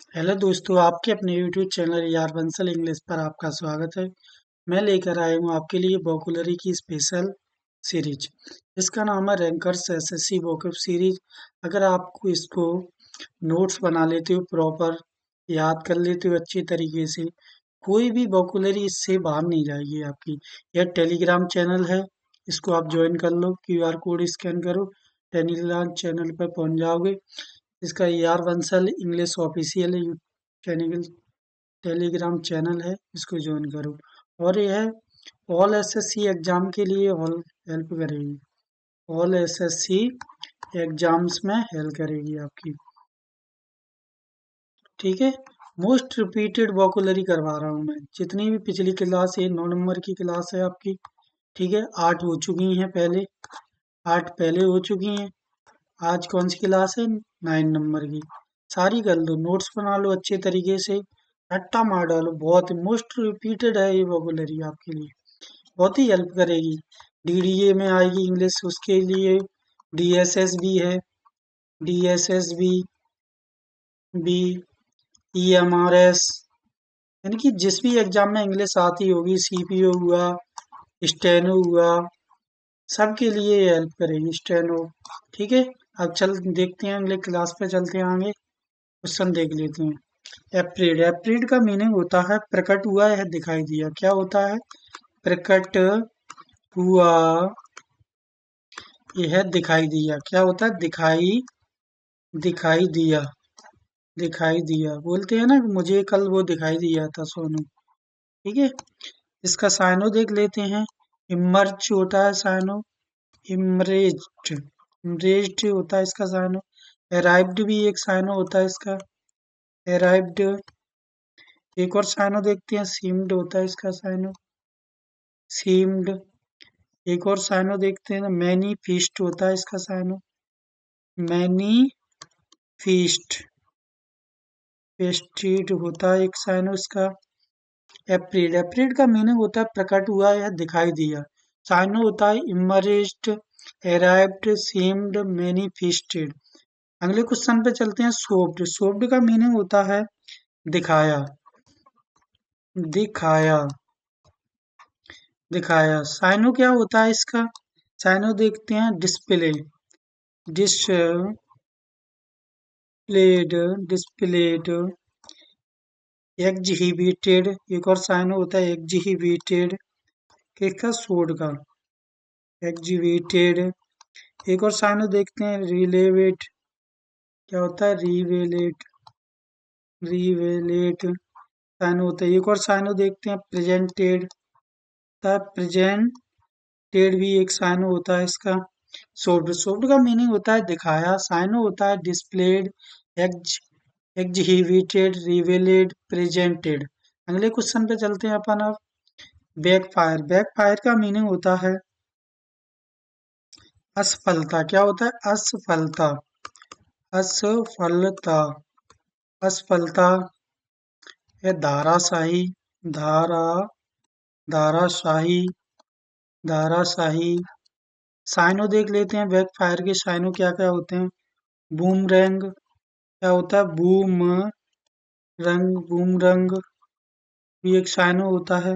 Hello दोस्तों, आपके अपने यूट्यूब चैनल यार बंसल इंग्लिश पर आपका स्वागत है। मैं लेकर आया हूँ आपके लिए वोकेबलरी की स्पेशल सीरीज। इसका नाम है रैंकर्स एसएससी वोकैब सीरीज। अगर आपको इसको नोट्स बना लेते हो, प्रॉपर याद कर लेते हो अच्छी तरीके से, कोई भी वोकेबलरी इससे बाहर नहीं जाएगी आपकी। यह टेलीग्राम चैनल है, इसको आप ज्वाइन कर लो, क्यूआर कोड स्कैन करो, टेलीग्राम चैनल पर पहुंच जाओगे। इसका यार Bansal English official channel Telegram channel है, इसको ज्वाइन करो। और यह ऑल एसएससी एग्जाम के लिए ऑल हेल्प करेगी। ऑल एसएससी एग्जाम्स में हेल्प करेगी आपकी। ठीक है। मोस्ट रिपीटेड वोकेबलरी करवा रहा हूँ मैं। जितनी भी पिछली क्लास है, 9 नंबर की क्लास है आपकी। ठीक है, 8 हो चुकी हैं पहले, 8 पहले हो चुकी हैं। आज कौन सी क्लास है? 9 नंबर की। सारी कर लो, नोट्स बना लो अच्छे तरीके से, रट्टा मार डालो। बहुत मोस्ट रिपीटेड है ये वोकेबलरी आपके लिए, बहुत ही हेल्प करेगी। डीडीए में आएगी इंग्लिश, उसके लिए डीएसएस भी है, डीएसएस भी ईएमआरएस, यानी कि जिस भी एग्जाम में इंग्लिश आती होगी, सीपीओ हुआ, स्टेनो हुआ, सबके लिए ये हेल्प करेगी स्टेनो। ठीक है। अब चल देखते हैं, अगले क्लास पे चलते हैं आगे। क्वेश्चन देख लेते हैं। एप्रीड, एप्रीड का मीनिंग होता है प्रकट हुआ है, दिखाई दिया। क्या होता है? प्रकट हुआ, यह दिखाई दिया। क्या होता है? दिखाई, दिखाई दिया, दिखाई दिया। बोलते हैं ना कि मुझे कल वो दिखाई दिया था सोनू। ठीक है। इसका साइनो देख लेते हैं। इमर्ज होता है साइनो, इमरेज्ड, इमरेज्ड होता है इसका साइनो। अराइव्ड भी एक साइनो होता है इसका, अराइव्ड। एक और साइनो देखते हैं, सीम्ड होता है इसका साइनो, सीम्ड। एक और साइनो देखते हैं, मैनी फीस्ट होता है इसका साइनो, मैनी फीस्ट, पेस्टिड होता है एक साइनो इसका। एप्रिड, एप्रिड का मीनिंग होता है प्रकट हुआ या दिखाई दिया। साइनो होता है इमरेज्ड, अराइव्ड, सीम्ड, मैनी फीस्टेड। अगले क्वेश्चन पे चलते हैं। सोप्ड, सोप्ड का मीनिंग होता है दिखाया, दिखाया, दिखाया। साइनो क्या होता है इसका? साइनो देखते हैं, डिस्प्ले, डिस्प्लेड, डिस्प्लेड, एग्जिहिबिटेड। एक और साइनो होता है एग्जिहिबिटेड, किसका? सोड का, एग्जिबिटेड। एक और साइनो देखते हैं, रिलेवेट। क्या होता है? रिवेलेट, रिवेलेट साइनो होता है। एक और साइनो देखते हैं, प्रेजेंटेड, प्रेजेंटेड भी एक साइनो होता है इसका। सोप्ड, सोप्ड का मीनिंग होता है दिखाया। साइनो होता है डिस्प्लेड, एग्ज एग्जिहिबिटेड, रिवेलेड, प्रेजेंटेड। अगले क्वेश्चन पे चलते हैं अपन अब। बैकफायर, बैकफायर का मीनिंग होता है असफलता। क्या होता है? असफलता, असफलता, असफलता। या धाराशाही, धारा, धाराशाही, धाराशाही। साइनो देख लेते हैं बैकफायर के साइनो क्या क्या होते हैं। बूमरैंग, क्या होता है? बूम रंग, बूम रंग भी एक साइनो होता है।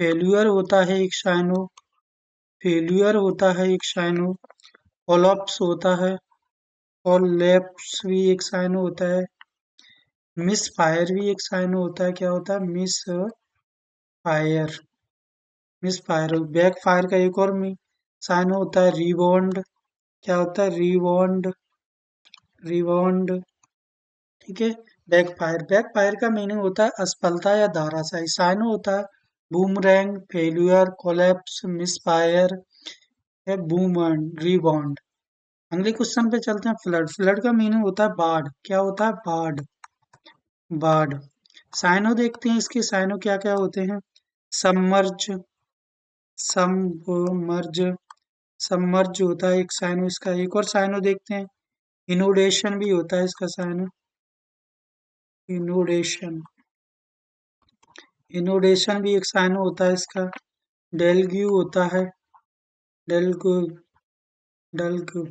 फेल्यूअर होता है एक साइनो, फेल्यूअर होता है एक साइनो। कोलॉप्स होता है, कोलैप्स भी एक साइनो होता है। मिस फायर भी एक साइनो होता है। क्या होता है? Miss fire, miss fire. Back fire का एक और साइनो होता है रिबॉन्ड। क्या होता है? Rebound, rebound. ठीक है। बैक फायर, बैक फायर का मीनिंग होता है असफलता या धाराशायी। साइनो होता है बूमरैंग, फेल्यूअर, कोलैप्स, मिसफायर है, बूम, रीबाउंड। अगले क्वेश्चन पे चलते हैं। फ्लड, फ्लड का मीनिंग होता है बाढ़। क्या होता है? बाढ़, बाढ़। साइनो देखते हैं इसके, साइनो क्या क्या होते हैं। सबमर्ज, सबमर्ज, सबमर्ज होता है एक साइनो इसका। एक और साइनो देखते हैं, इनोडेशन भी होता है इसका साइनो, इनोडेशन, इनोडेशन भी एक साइनो होता है इसका। डेल्ग्यू होता है, डेल्गू, डेल्गू।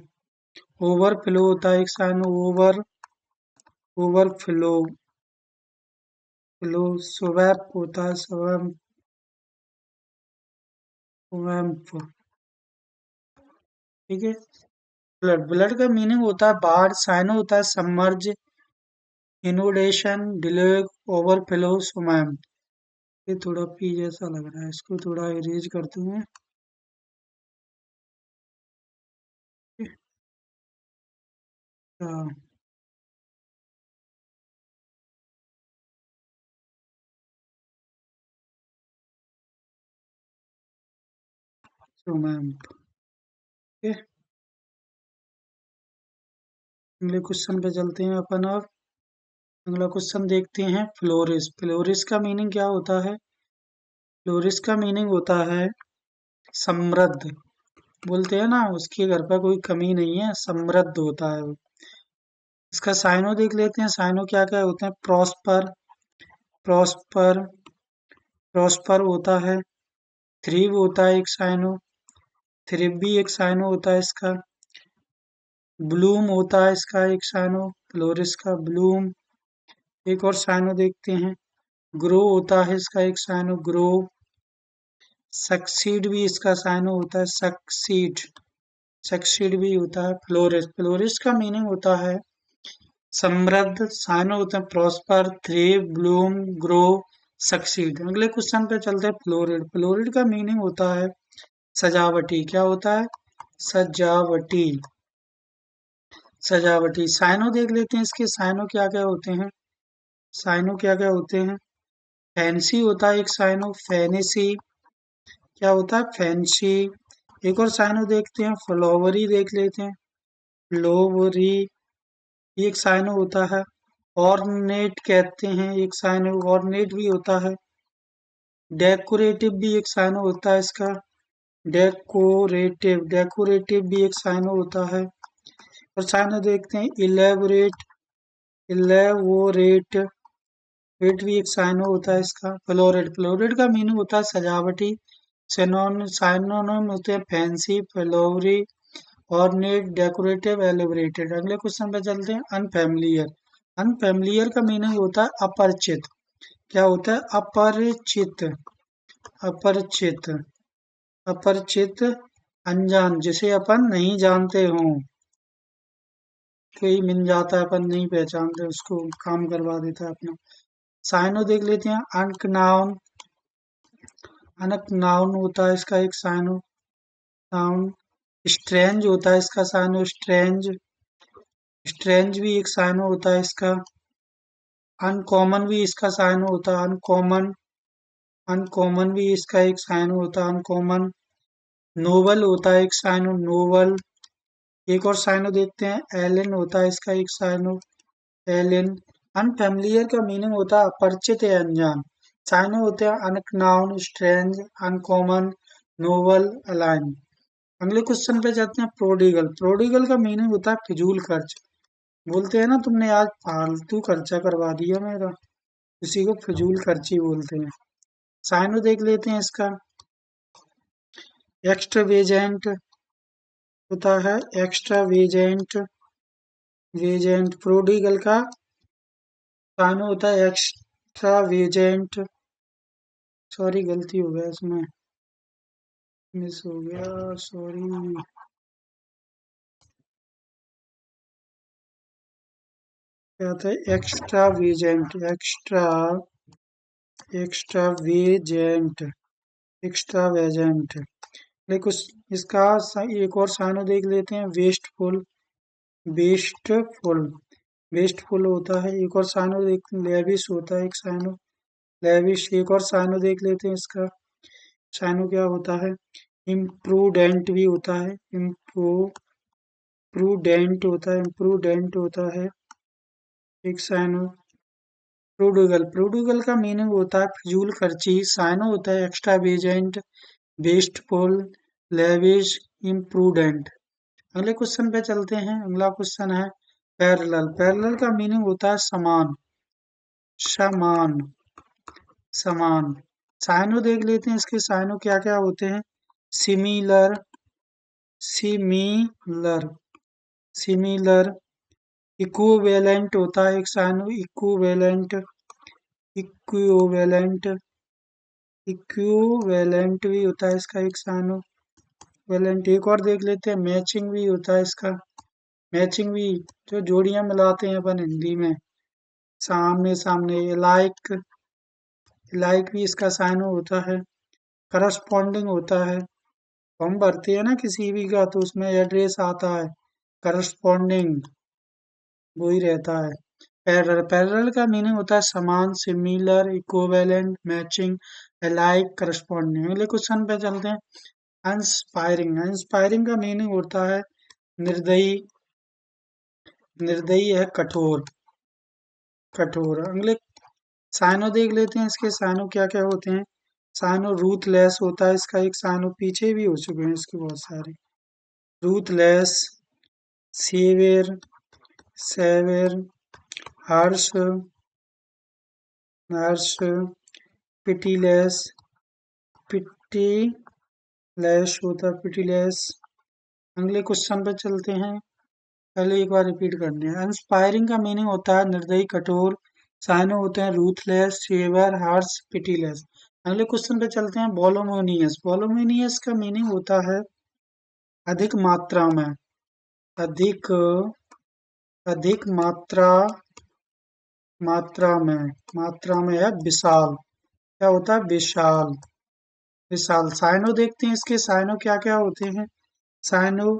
ओवरफ्लो होता है एक साइनो, ओवर, ओवरफ्लो। फ्लो स्वैप होता है स्वैम्प स्वैम्प, ठीक है। ब्लड ब्लड का मीनिंग होता है बाढ़, साइनो होता है सबमर्ज, इनोडेशन, डिले, ओवरफ्लो, स्वैम्प। ये थोड़ा पी जैसा लग रहा है, इसको थोड़ा इरेज करते हैं। स्वैम्प, ठीक है। अगले क्वेश्चन पे चलते हैं अपन अब। अगला क्वेश्चन देखते हैं, फ्लोरिस। फ्लोरिस का मीनिंग क्या होता है? फ्लोरिस का मीनिंग होता है समृद्ध। बोलते हैं ना उसके घर पर कोई कमी नहीं है, समृद्ध होता है वो। इसका साइनो देख लेते हैं, साइनो क्या क्या होते हैं। प्रॉस्पर, प्रॉस्पर, प्रॉस्पर होता है। थ्रिव होता है एक साइनो, थ्रिव भी एक साइनो होता है इसका। ब्लूम होता है इसका एक साइनो, फ्लोरिस का ब्लूम। एक और साइनो देखते हैं, ग्रो होता है इसका एक साइनो, ग्रो। सक्सीड भी इसका साइनो होता है, सक्सीड, सक्सीड भी होता है। फ्लोरिस, फ्लोरिस का मीनिंग होता है समृद्ध। साइनो होते हैं prosper, thrive, Bloom, grow, succeed. अगले क्वेश्चन पे चलते हैं, फ्लोरिड। फ्लोरिड का मीनिंग होता है सजावटी। क्या होता है? सजावटी, सजावटी। साइनो देख लेते हैं, इसके साइनो क्या क्या होते हैं। साइनो क्या क्या होते हैं। फैंसी होता है एक साइनो, फैनेसी। क्या होता है? फैंसी। एक और साइनो देखते हैं, फ्लोवरी देख लेते हैं, फ्लोवरी, ये एक साइनो होता है। ऑर्नेट कहते हैं एक साइनो, ऑर्नेट भी होता है। डेकोरेटिव भी एक साइनो होता है इसका, डेकोरेटिव, डेकोरेटिव भी एक साइनो होता है। और साइनो देखते हैं, इलेबोरेट, इलेबोरेट, वेट भी एक साइनो होता है इसका। फ्लोरिड, फ्लोरिड का मीनिंग होता है सजावटी। साइनोनिम होते हैं फैंसी, फ्लोवरी, ऑर्नेट, डेकोरेटिव, एलिब्रेटेड। अगले क्वेश्चन पे चलते हैं, अनफैमिलियर। अनफैमिलियर का मीनिंग होता है अपरिचित। क्या होता है? अपरिचित, अपरिचित, अपरिचित, अनजान, जिसे अपन नहीं जानते हों। कोई मिल जाता है अपन नहीं पहचानते उसको, काम करवा देता है अपना। साइनो देख लेते हैं, अनकनाउन, अनकनाउन होता है इसका एक साइनो, नाउन। स्ट्रेंज होता है इसका साइनो, स्ट्रेंज, स्ट्रेंज भी एक साइनो होता है इसका। अनकॉमन भी इसका साइनो होता है, अनकॉमन, अनकॉमन भी इसका एक साइनो होता है, अनकॉमन। नोबल होता है एक साइनो, नोबल। एक और साइनो देखते हैं, एलिन होता है इसका एक साइनो, एलिन। अनफैमिलियर का मीनिंग होता है अपरिचित या अनजान। साइनो होते हैं अनकनाउन, स्ट्रेंज, अनकॉमन, नोबल, अलाइन। अगले क्वेश्चन पे जाते हैं, प्रोडिगल। प्रोडिगल का मीनिंग होता है फिजूल खर्च। बोलते हैं ना तुमने आज फालतू खर्चा करवा दिया मेरा, उसी को फिजूल खर्ची बोलते हैं। साइनो देख लेते हैं इसका, एक्स्ट्रावेजेंट होता है, एक्स्ट्रावेजेंट, वेजेंट। प्रोडिगल का साइनो होता है एक्स्ट्रावेजेंट। सॉरी गलती हो गया इसमें, मिस हो गया, सॉरी। क्या था? Extravagant, extra, extravagant, extravagant. देखो इसका एक और साइनो देख लेते हैं, वेस्टफुल, वेस्टफुल, वेस्टफुल होता है। एक और साइनो देख, लेविश होता है एक साइनो, लेविश। एक और साइनो देख लेते हैं इसका, साइनो क्या होता है? इम्प्रूडेंट भी होता है, प्रूडेंट होता है, इम्प्रूडेंट होता है एक साइनो। प्रोडुगल, प्रोडुगल का मीनिंग होता है फिजूल खर्ची। साइनो होता है एक्स्ट्रावेजेंट, वेस्टफुल, लेविश, इम्प्रूडेंट। अगले क्वेश्चन पे चलते हैं। अगला क्वेश्चन है पैरेलल। पैरेलल का मीनिंग होता है समान, समान, समान। साइनो देख लेते हैं, इसके साइनो क्या क्या होते हैं। Similar, similar, similar. इक्विवेलेंट होता है एक साइनो, इक्विवेलेंट। इक्विवेलेंट, इक्विवेलेंट भी होता है इसका एक साइनो वेलेंट। एक और देख लेते हैं, मैचिंग भी होता है इसका। मैचिंग भी, जो जोड़ियां मिलाते हैं अपन हिंदी में, सामने सामने, लाइक, लाइक भी इसका साइनो होता है। करस्पॉन्डिंग होता है, फॉर्म भरते हैं ना किसी भी का तो उसमें एड्रेस आता है, करस्पॉन्डिंग वही रहता है। पैरेलल, पैरेलल का मीनिंग होता है समान, similar, equivalent, matching, alike, corresponding. अगले क्वेश्चन पे चलते हैं। इंस्पायरिंग, इंस्पायरिंग का मीनिंग होता है निर्दयी, निर्दयी है कठोर, कठोर। अगले साइनो देख लेते हैं, इसके साइनो क्या क्या होते हैं। साइनो रूथलेस होता है इसका एक साइनो, पीछे भी हो चुके हैं इसके बहुत सारे। रूथलेस, सेवियर, सेवियर, हर्ष, हर्ष, पिटीलेस, पिटीलेस होता है, पिटीलेस। अगले क्वेश्चन पे चलते हैं, पहले एक बार रिपीट करने हैं। इंस्पायरिंग का मीनिंग होता है निर्दयी कठोर, साइनो होते हैं रूथलेस, सेवर, हार्श, पिटीलेस। अगले क्वेश्चन पे चलते हैं। वॉल्यूमिनियस, वॉल्यूमिनियस का मीनिंग होता है अधिक मात्रा में, अधिक, अधिक मात्रा, मात्रा में, मात्रा में है विशाल, क्या होता है विशाल, विशाल। साइनो देखते हैं, इसके साइनो क्या क्या होते हैं। साइनो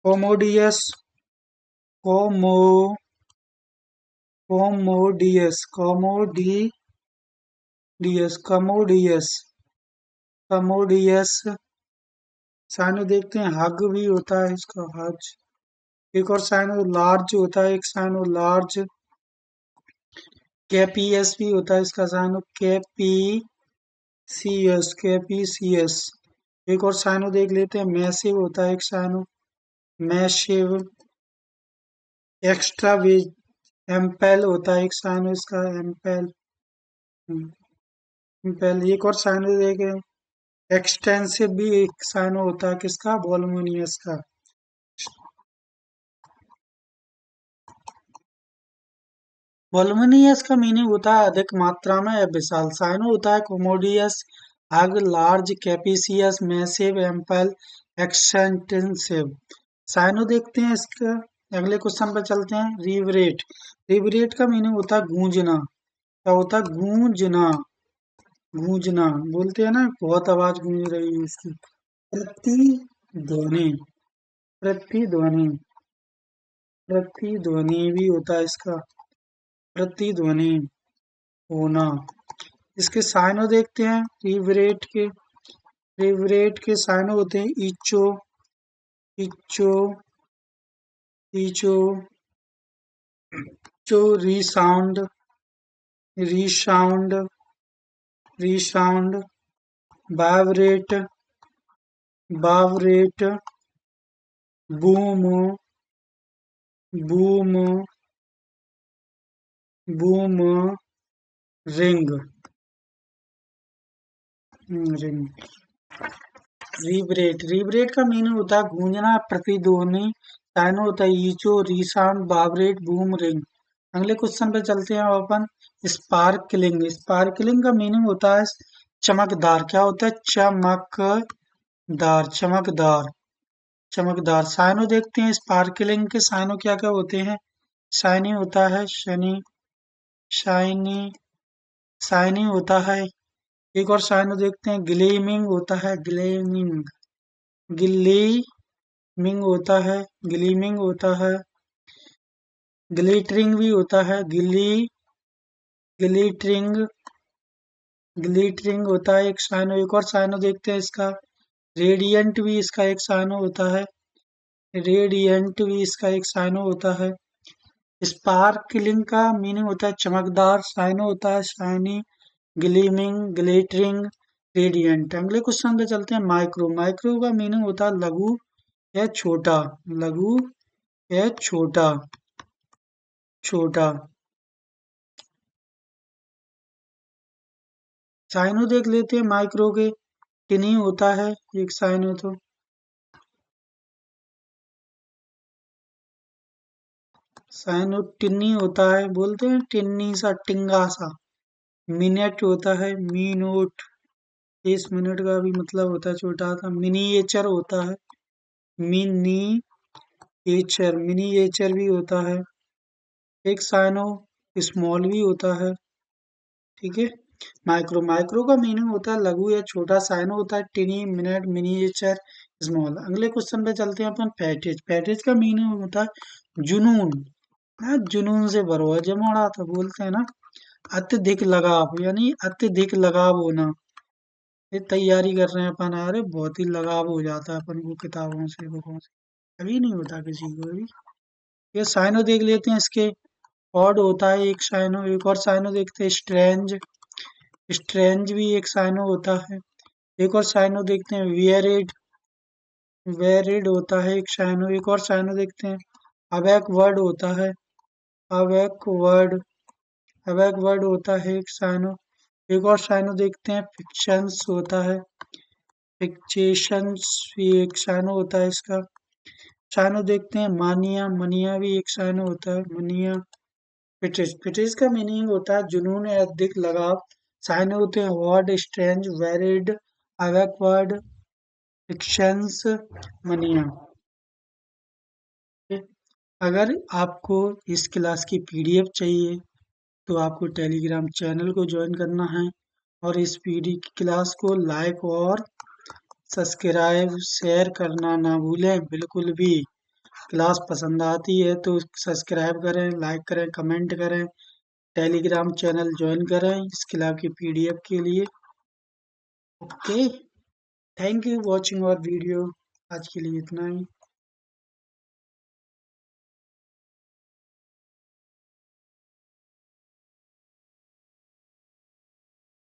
कोमोडियस, कोमो, कोमोडियस, कोमोडियस, कमोडियस, कमोडियस। साइनो देखते हैं, हग भी होता है इसका, हज। एक और साइनो लार्ज होता है, एक साइनो लार्ज। कैपीएस भी होता है इसका साइनो, कैपीसीएस, कैपीसीएस। एक और साइनो देख लेते हैं, मैसिव होता है एक साइनो, मैसिव। एक्स्ट्रा एम्पेल होता है एक साइनो इसका, एम्पेल, एम्पेल। एक और साइनो देखें, एक्सटेंसिव भी एक साइनो होता है किसका, वॉल्यूमिनियस का। वॉल्यूमिनियस का मीनिंग होता है अधिक मात्रा में या विशाल। साइनो होता है commodious, huge, large, capacious, massive, ample, extensive. Synonym देखते हैं इसका। अगले क्वेश्चन पर चलते हैं। रिवरेट, रिवरेट का मीनिंग होता है गूंजना, क्या होता है गूंजना, गूंजना बोलते हैं ना, बहुत आवाज गूंज रही है इसकी। प्रतिध्वनि, प्रतिध्वनि, प्रतिध्वनि भी होता है इसका, प्रतिध्वनि होना। इसके साइनो देखते हैं, रिवरेट के, रिवरेट के साइनो होते हैं इचो, इचो, इचो, चो, resound, resound, resound, vibrate, vibrate, boom, boom, boom, ring, ring. Reverberate, reverberate का मीनिंग होता है गूंजना, प्रतिध्वनि। साइनो होता है echo, resound, vibrate, boom, ring. अगले क्वेश्चन पे चलते हैं अपन। स्पार्कलिंग, स्पार्कलिंग का मीनिंग होता है चमकदार, क्या होता है चमकदार, चमकदार, चमकदार। साइनो देखते हैं, स्पार्कलिंग के साइनो क्या क्या होते हैं। शाइनी होता है शनि, शाइनी, शाइनी होता है। एक और साइनो देखते हैं, ग्लेमिंग होता है, ग्लेमिंग, ग्लीमिंग होता है, ग्लीमिंग होता है। ग्लिटरिंग भी होता है, ग्लिटरिंग, ग्लिटरिंग होता है एक साइनो। एक और साइनो देखते हैं इसका, रेडियंट भी इसका एक साइनो होता है, रेडियंट भी इसका एक साइनो होता है। स्पार्कलिंग का मीनिंग होता है चमकदार, साइनो होता है शाइनी, ग्लीमिंग, ग्लिटरिंग, रेडियंट। अगले क्वेश्चन पे चलते हैं। माइक्रो, माइक्रो का मीनिंग होता है लघु या छोटा, लघु या छोटा, छोटा। साइनो देख लेते हैं माइक्रो के, टिनी होता है एक साइनो तो, साइनो टिन्नी होता है, बोलते हैं टिन्नी सा, टिंगा सा, मिनट होता है मिनोट, इस मिनट का भी मतलब होता है छोटा सा। मिनिएचर होता है मिनिएचर भी होता है। एक साइनो स्मॉल भी होता है, ठीक है। माइक्रो, माइक्रो का मीनिंग होता है लघु या छोटा। साइनो होता है टिनी, मिनट, मिनिएचर, स्मॉल। अगले क्वेश्चन पे चलते हैं अपन। पैटेज, पैटेज का मीनिंग होता है जुनून। जुनून से भरो है जमाड़ा था बोलते हैं ना। अत्यधिक लगाव यानी अत्यधिक लगाव होना। ये तैयारी कर रहे हैं अपन, अरे बहुत ही लगाव हो जाता है अपन को किताबों से, बुकों से, कभी नहीं होता किसी को भी। ये साइनो देख लेते हैं इसके। ऑड होता है एक साइनो। एक और साइनो देखते हैं स्ट्रेंज, स्ट्रेंज भी एक साइनो होता है। एक और साइनो देखते हैं वियरेड, वेरिड होता है एक साइनो। एक और साइनो देखते हैं अबैक वर्ड होता है, अबैक वर्ड, अबैक वर्ड होता है एक साइनो। एक और साइनो देखते हैं फिक्शंस होता है, फिक्सेशंस भी एक साइनो होता है इसका। साइनो देखते हैं मानिया, मनिया भी एक साइनो होता है, मनिया। फिटिस, फिटिस का मीनिंग होता है जुनून या अधिक लगाव। साइनो होते हैं वर्ड, स्ट्रेंज, वेरिड, अबैकवर्ड, फिक्शंस, मनिया। अगर आपको इस क्लास की पीडीएफ चाहिए तो आपको टेलीग्राम चैनल को ज्वाइन करना है, और इस पीडी क्लास को लाइक और सब्सक्राइब शेयर करना ना भूलें बिल्कुल भी। क्लास पसंद आती है तो सब्सक्राइब करें, लाइक करें, कमेंट करें, टेलीग्राम चैनल ज्वाइन करें इस क्लास की पीडीएफ के लिए। ओके, थैंक यू वॉचिंग और वीडियो। आज के लिए इतना ही।